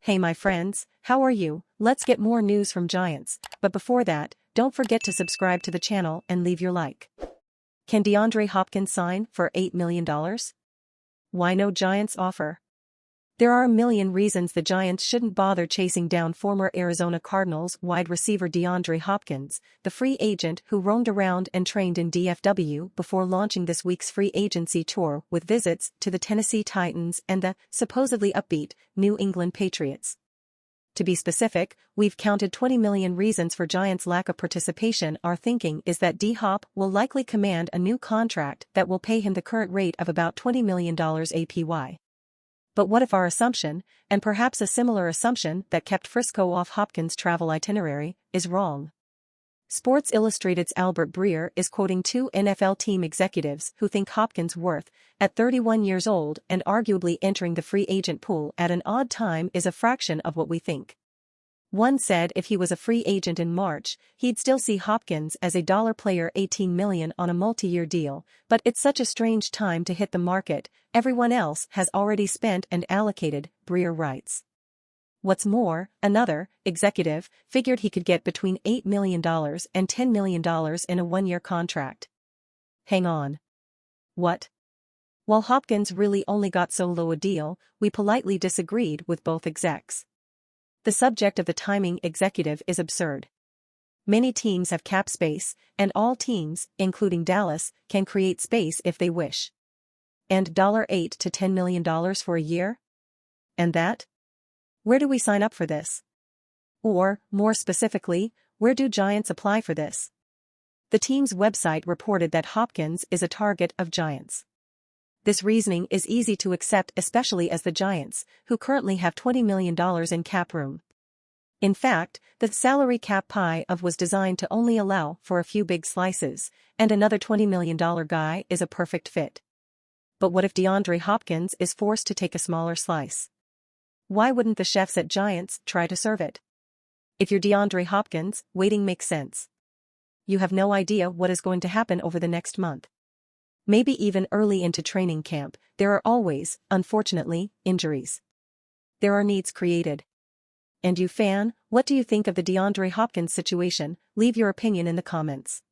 Hey my friends, how are you? Let's get more news from Giants, but before that, don't forget to subscribe to the channel and leave your like. Can DeAndre Hopkins sign for $8 million? Why no Giants offer? There are a million reasons the Giants shouldn't bother chasing down former Arizona Cardinals wide receiver DeAndre Hopkins, the free agent who roamed around and trained in DFW before launching this week's free agency tour with visits to the Tennessee Titans and the, supposedly upbeat, New England Patriots. To be specific, we've counted 20 million reasons for Giants' lack of participation. Our thinking is that D-Hop will likely command a new contract that will pay him the current rate of about $20 million APY. But what if our assumption, and perhaps a similar assumption that kept Frisco off Hopkins' travel itinerary, is wrong? Sports Illustrated's Albert Breer is quoting two NFL team executives who think Hopkins' worth, at 31 years old and arguably entering the free agent pool at an odd time, is a fraction of what we think. One said if he was a free agent in March, he'd still see Hopkins as a dollar player, $18 million on a multi-year deal, but it's such a strange time to hit the market, everyone else has already spent and allocated, Breer writes. What's more, another executive figured he could get between $8 million and $10 million in a one-year contract. Hang on. What? While Hopkins really only got so low a deal, we politely disagreed with both execs. The subject of the timing executive is absurd. Many teams have cap space, and all teams, including Dallas, can create space if they wish. And $8 to $10 million for a year? And that? Where do we sign up for this? Or, more specifically, where do Giants apply for this? The team's website reported that Hopkins is a target of Giants. This reasoning is easy to accept, especially as the Giants, who currently have $20 million in cap room. In fact, the salary cap pie was designed to only allow for a few big slices, and another $20 million guy is a perfect fit. But what if DeAndre Hopkins is forced to take a smaller slice? Why wouldn't the chefs at Giants try to serve it? If you're DeAndre Hopkins, waiting makes sense. You have no idea what is going to happen over the next month. Maybe even early into training camp, there are always, unfortunately, injuries. There are needs created. And you fan, what do you think of the DeAndre Hopkins situation? Leave your opinion in the comments.